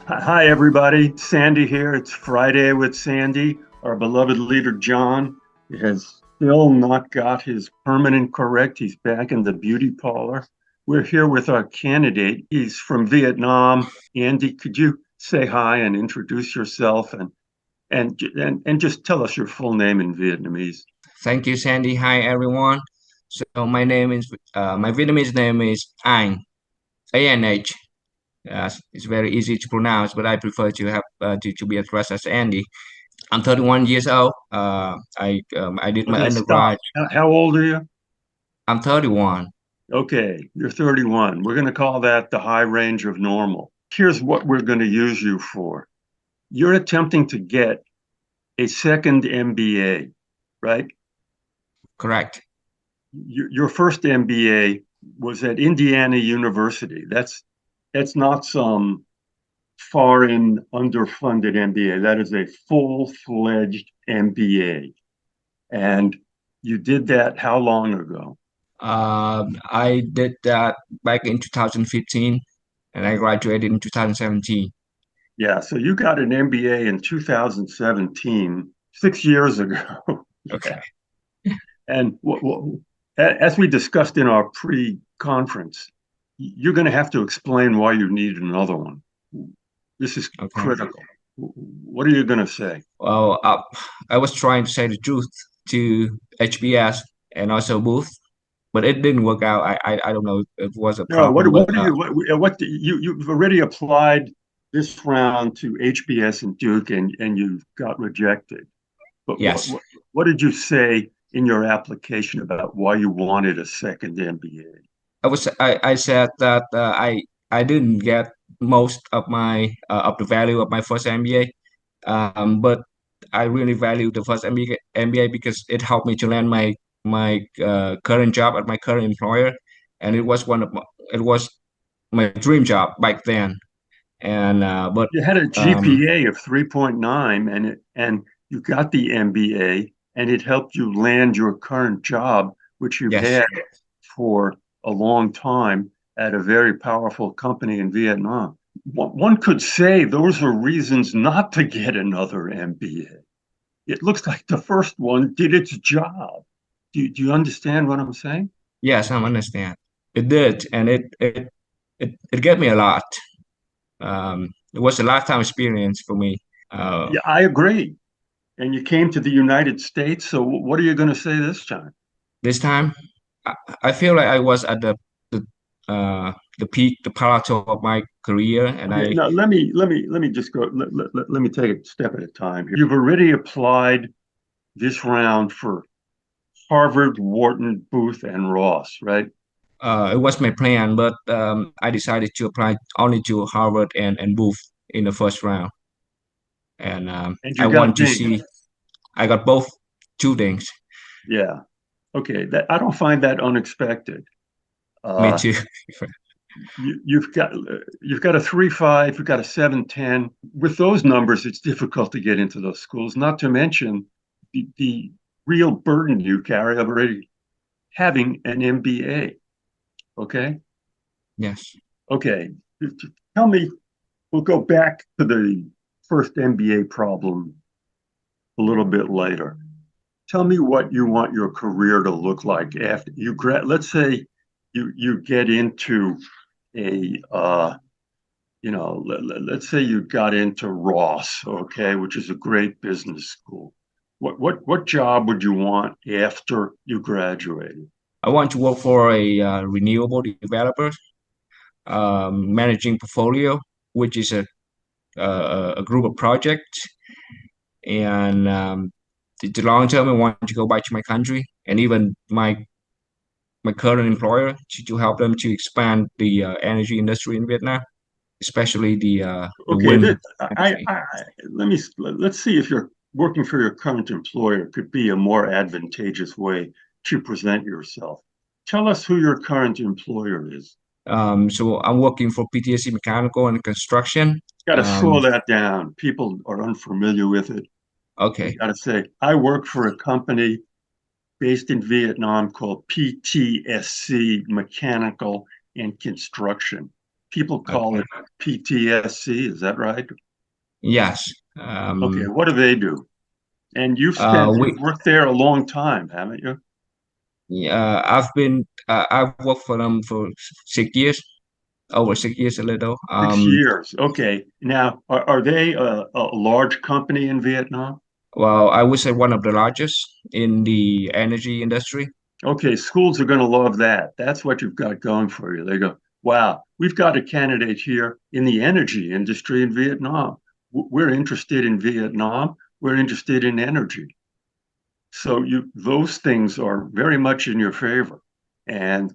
Hi, everybody. Sandy here. It's Friday with Sandy. Our beloved leader, John, has still not got his permanent correct. He's back in the beauty parlor. We're here with our candidate. He's from Vietnam. Andy, could you say hi and introduce yourself and just tell us your full name in Vietnamese? Thank you, Sandy. Hi, everyone. So my Vietnamese name is Anh, ANH. It's very easy to pronounce, but I prefer to have to be addressed as Andy. I'm 31 years old. I did my Okay, stop. undergrad. How old are you? I'm 31. Okay, you're 31. We're going to call that the high range of normal. Here's what we're going to use you for. You're attempting to get a second MBA, right? Correct. Your first MBA was at Indiana University. That's not some foreign underfunded MBA. That is a full-fledged MBA. And you did that how long ago? I did that back in 2015, and I graduated in 2017. Yeah, so you got an MBA in 2017, 6 years ago. Yeah. Okay. And as we discussed in our pre-conference, you're going to have to explain why you need another one. This is Okay. critical. What are you going to say? Well, I was trying to say the truth to HBS and also Booth, but it didn't work out. I don't know if it was a No, problem, but you've already applied this round to HBS and Duke and you got rejected. But yes, what did you say in your application about why you wanted a second MBA? I said that I didn't get most of my of the value of my first MBA, but I really value the first MBA because it helped me to land my current job at my current employer, and it was my dream job back then. And but You had a um, GPA of 3.9 and you got the MBA and it helped you land your current job, which you've yes, had for a long time at a very powerful company in Vietnam. One could say those are reasons not to get another MBA. It looks like the first one did its job. Do you understand what I'm saying? yes, I understand. It did, and it gave me a lot. It was a lifetime experience for me. Yeah, I agree. And you came to the United States, so what are you going to say this time? This time, I, I feel like I was at the peak, the plateau of my career, and Okay, I now let me just go. Let me take it a step at a time here. You've already applied this round for Harvard, Wharton, Booth, and Ross, right? it was my plan, but I decided to apply only to Harvard and Booth in the first round, and And I you got want to dinged. see. I got both two things. Yeah. Okay. That I don't find that unexpected. Me Uh, too. you've got a 3.5, you've got a 7.10. With those numbers, it's difficult to get into those schools. Not to mention the real burden you carry of already having an MBA. Okay. Yes. Okay. Tell me, we'll go back to the first MBA problem a little bit later. Tell me what you want your career to look like after you grad. Let's say you get into a let's say you got into Ross, okay, which is a great business school. What job would you want after you graduated? I want to work for a renewable developer, managing portfolio, which is a group of projects. And the long term, I want to go back to my country and even my current employer to help them to expand the energy industry in Vietnam, especially the Okay, wind energy. let's see if you're working for your current employer could be a more advantageous way to present yourself. Tell us who your current employer is. So I'm working for PTSC Mechanical and Construction. Got to Um, slow that down. People are unfamiliar with it. You okay, got to say, I work for a company based in Vietnam called PTSC Mechanical and Construction. People call Okay. it PTSC. Is that right? Yes. Okay. What do they do? And We you've worked there a long time, haven't you? I've worked for them for 6 years, over 6 years a little. 6 years. Okay. Now, are they a large company in Vietnam? Well, I would say one of the largest in the energy industry. Okay, schools are going to love that. That's what you've got going for you. They go, wow, we've got a candidate here in the energy industry in Vietnam. We're interested in Vietnam. We're interested in energy. So those things are very much in your favor, and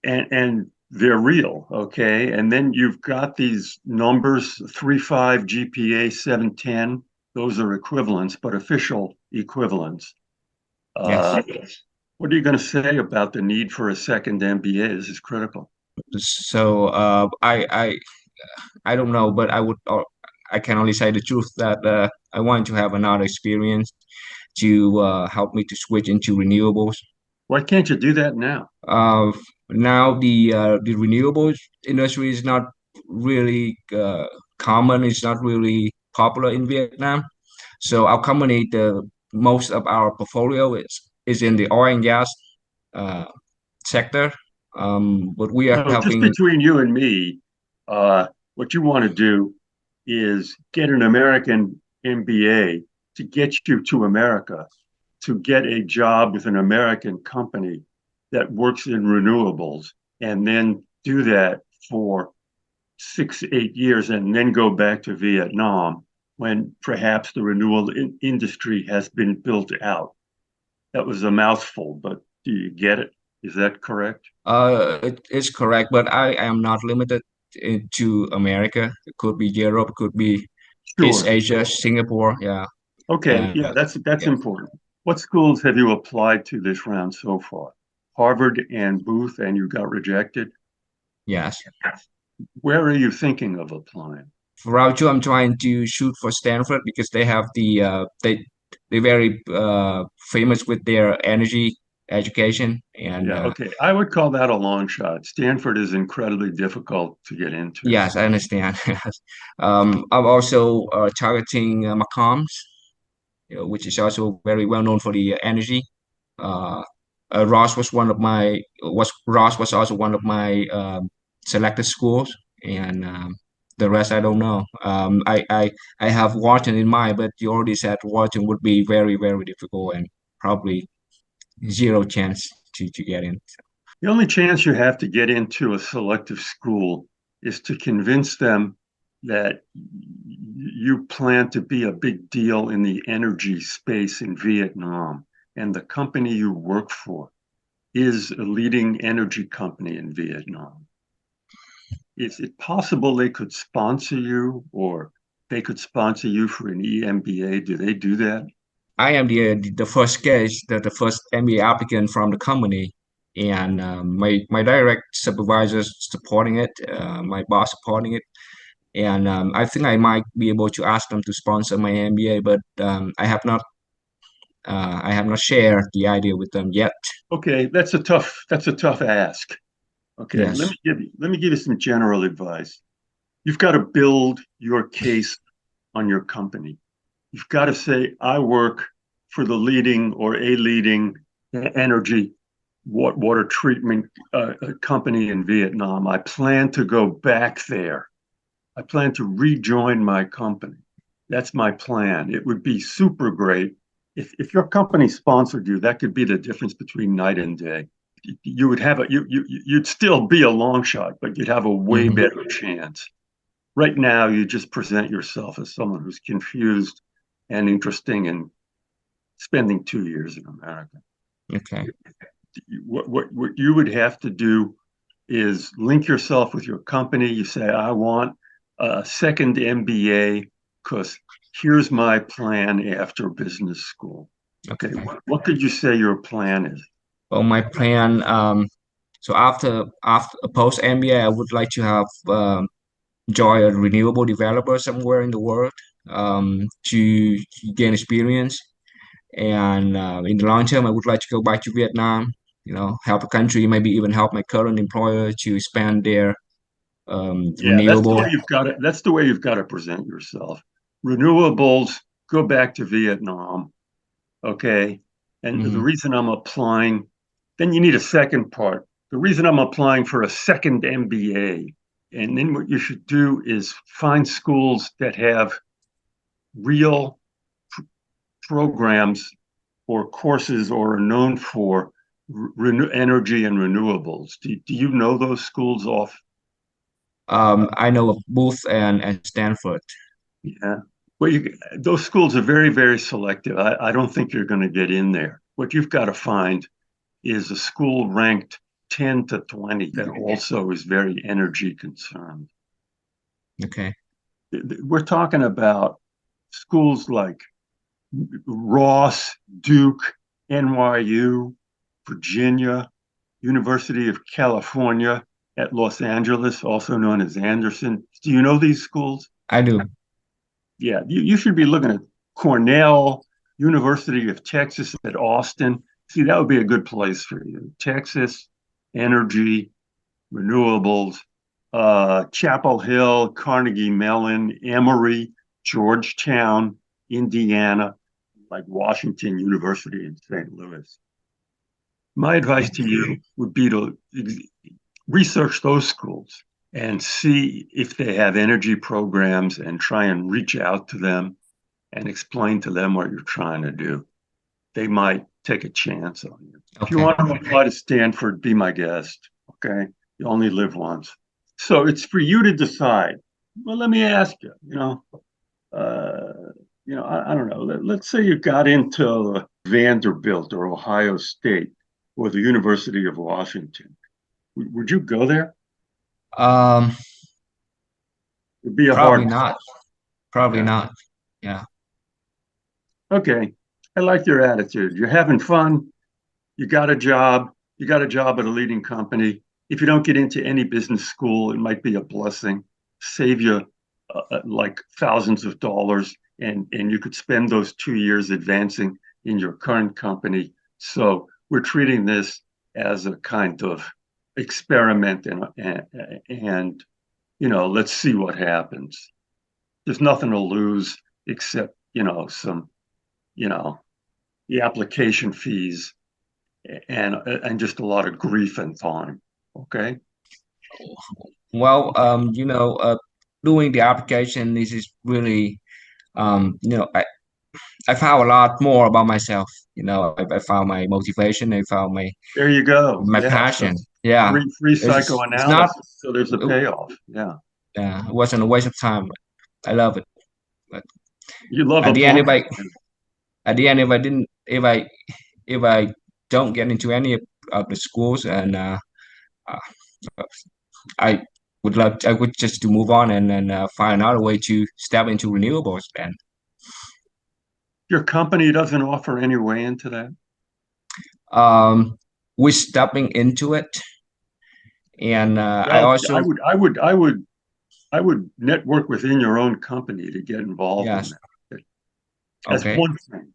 and they're real, okay. And then you've got these numbers: 3.5 GPA, 710. Those are equivalents, but official equivalents. Yes. Uh, what are you going to say about the need for a second MBA? This is critical. So I don't know, but I can only say the truth that I want to have another experience to help me to switch into renewables. Why can't you do that now? Uh, Now the renewables industry is not really common. It's not really popular in Vietnam. So our company, the most of our portfolio is in the oil and gas uh, sector. But we are So just helping. between you and me, what you want to do is get an American MBA to get you to America, to get a job with an American company that works in renewables, and then do that for 6, 8 years, and then go back to Vietnam when perhaps the renewable industry has been built out. That was a mouthful, but do you get it? Is that correct? It is correct, but I am not limited to America. It could be Europe, it could be East Sure. Asia, Singapore. Yeah, Okay, and yeah, that's yeah, important. What schools have you applied to this round so far? Harvard and Booth, and you got rejected. yes. Where are you thinking of applying? For round two, I'm trying to shoot for Stanford because they have they're very famous with their energy education, and Yeah, okay. I would call that a long shot. Stanford is incredibly difficult to get into. yes, I understand. I'm also targeting McCombs, which is also very well known for the energy. Uh, Ross was also one of my selected schools, and the rest I don't know. I have Wharton in mind, but you already said Wharton would be very difficult and probably zero chance to get in. The only chance you have to get into a selective school is to convince them that you plan to be a big deal in the energy space in Vietnam, and the company you work for is a leading energy company in Vietnam. Is it possible they could sponsor you, or they could sponsor you for an EMBA? Do they do that? I am the first case, the first MBA applicant from the company, and my direct supervisors supporting it, my boss supporting it, and I think I might be able to ask them to sponsor my MBA, but I have not shared the idea with them yet. Okay, that's a tough ask. Okay, Yes. let me give you some general advice. You've got to build your case on your company. You've got to say, I work for the leading or a leading energy water treatment company in Vietnam. I plan to go back there. I plan to rejoin my company. That's my plan. It would be super great if your company sponsored you. That could be the difference between night and day. You would have you'd still be a long shot, but you'd have a way Hmm. better chance. Right now, you just present yourself as someone who's confused and interesting and spending 2 years in America. Okay. What you would have to do is link yourself with your company. You say, I want a second MBA because here's my plan after business school. Okay, Okay. what could you say your plan is? Well, my plan. So after a post MBA, I would like to have join a renewable developer somewhere in the world to gain experience. And in the long term, I would like to go back to Vietnam, help the country, maybe even help my current employer to expand their Yeah, that's the way Renewable. you've got it. That's the way you've got to present yourself. Renewables, go back to Vietnam. Okay. And the Hmm. reason I'm applying, then you need a second part. The reason I'm applying for a second MBA, and then what you should do is find schools that have real programs or courses or are known for energy and renewables. Do you know those schools off? I know of Booth and Stanford. Yeah. Well, those schools are very, very selective. I don't think you're going to get in there. What you've got to find is a school ranked 10 to 20 that also is very energy concerned. Okay. We're talking about schools like Ross, Duke, NYU, Virginia, University of California at Los Angeles, also known as Anderson. Do you know these schools? I do. Yeah, you should be looking at Cornell, University of Texas at Austin. See, that would be a good place for you. Texas, energy, renewables, Chapel Hill, Carnegie Mellon, Emory, Georgetown, Indiana, like Washington University in St. Louis. My advice to you would be to research those schools and see if they have energy programs and try and reach out to them and explain to them what you're trying to do. They might take a chance on you. If you Okay. want to apply to Stanford, be my guest. Okay. You only live once. So it's for you to decide. Well, let me ask you, uh, I don't know. Let's say you got into Vanderbilt or Ohio State or the University of Washington. Would you go there? Um, It'd be a Probably hard. not. Probably Okay. not. Yeah. Okay. I like your attitude. You're having fun. You got a job. You got a job at a leading company. If you don't get into any business school, it might be a blessing. Save you like thousands of dollars, and you could spend those 2 years advancing in your current company. So we're treating this as a kind of experiment, and let's see what happens. There's nothing to lose except some you know the application fees and just a lot of grief and time. Okay. Well, doing the application, this is really, I found a lot more about myself. I found my motivation. I found There you go. my Yeah. So passion. Yeah. free It's not, psychoanalysis. So there's a it, payoff. Yeah. it wasn't a waste of time. I love it. But You love at the end, applying. if I don't get into any of the schools, and uh, I I would just to move on and then find another way to step into renewables. Then Your company doesn't offer any way into that. um, we're stepping into it, and I Well, I also would, I would, I would, I would network within your own company to get involved in yes, that as okay. one thing.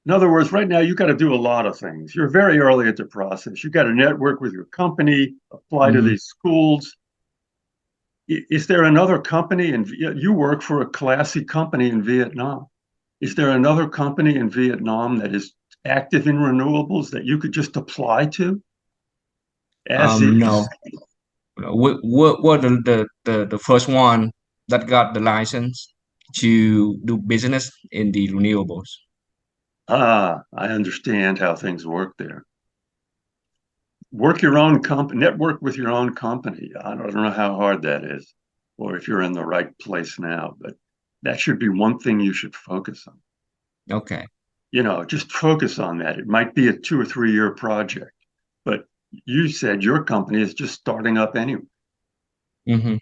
In other words, right now you got to do a lot of things. You're very early at the process. You got to network with your company, apply to Hmm. these schools. Is there another company, and you work for a classy company in Vietnam? Is there another company in Vietnam that is active in renewables that you could just apply to as No, is? we're the first one that got the license to do business in the renewables. Ah, I understand how things work there. Work your own company, network with your own company. I don't know how hard that is, or if you're in the right place now, but that should be one thing you should focus on. Okay. Just focus on that. It might be a 2 or 3 year project, but you said your company is just starting up anyway. Hmm.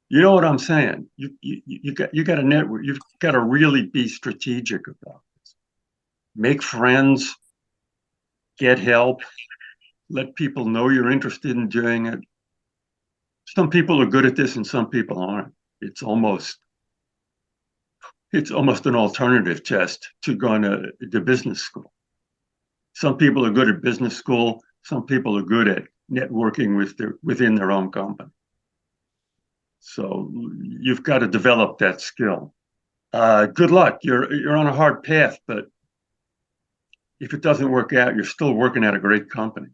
You know what I'm saying? You got to network. You've got to really be strategic about this. Make friends, get help, let people know you're interested in doing it. Some people are good at this and some people aren't. It's almost it's almost an alternative test to going to the business school. Some people are good at business school. Some people are good at networking within their own company. So you've got to develop that skill. Good luck. You're on a hard path, but if it doesn't work out, you're still working at a great company.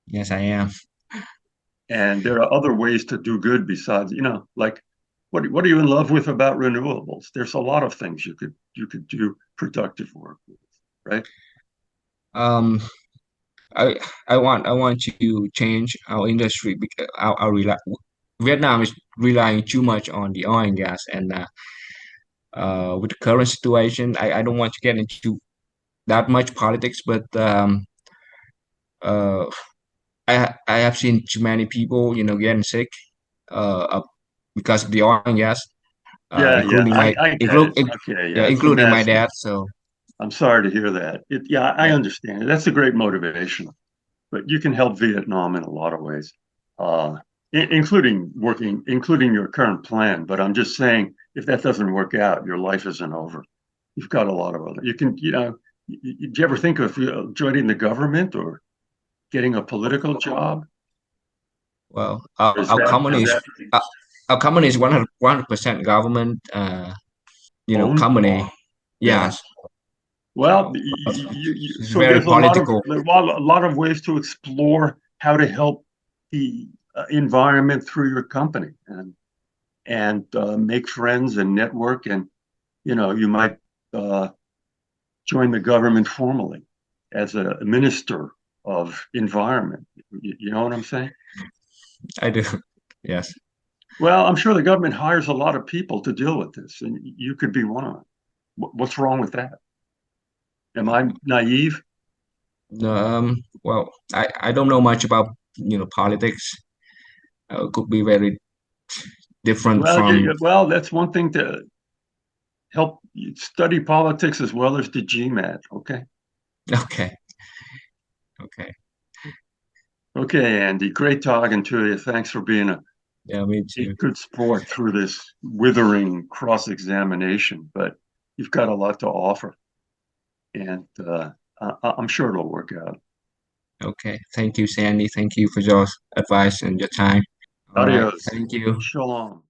Yes, I am. And there are other ways to do good besides, like what are you in love with about renewables? There's a lot of things you could do productive work with, right? Um, I I want to change our industry because Vietnam is relying too much on the oil and gas, and with the current situation, I don't want to get into that much politics, but uh, I have seen too many people, getting sick, uh, because of the oil and gas, Yeah, yeah, including I get it. Okay, yeah, yeah, it's a including my mess. dad. So I'm sorry to hear that. Yeah, I yeah, understand. That's a great motivation, but you can help Vietnam in a lot of ways, uh, including your current plan. But I'm just saying, if that doesn't work out, your life isn't over. You've got a lot of other. You can, did you ever think of joining the government or getting a political job? well, Or uh, our company is 100% government, owned? company. Yeah. Yes, Well, so it's so very there's political. a lot of ways to explore how to help the environment through your company and make friends and network, and you might uh, join the government formally as a minister of environment. You know what I'm saying? I do. Yes. Well, I'm sure the government hires a lot of people to deal with this, and you could be one of them. What's wrong with that? Am I naive? Well, I don't know much about politics. Could be very different Well, from. well, that's one thing to help you study politics as well as the GMAT. Okay. Okay. Okay. Okay, Andy. Great talking to you. Thanks for being Yeah, me a too. good sport through this withering cross-examination, but you've got a lot to offer, and I'm sure it'll work out. Okay. Thank you, Sandy. Thank you for your advice and your time. All right. Adios. Thank you. Shalom.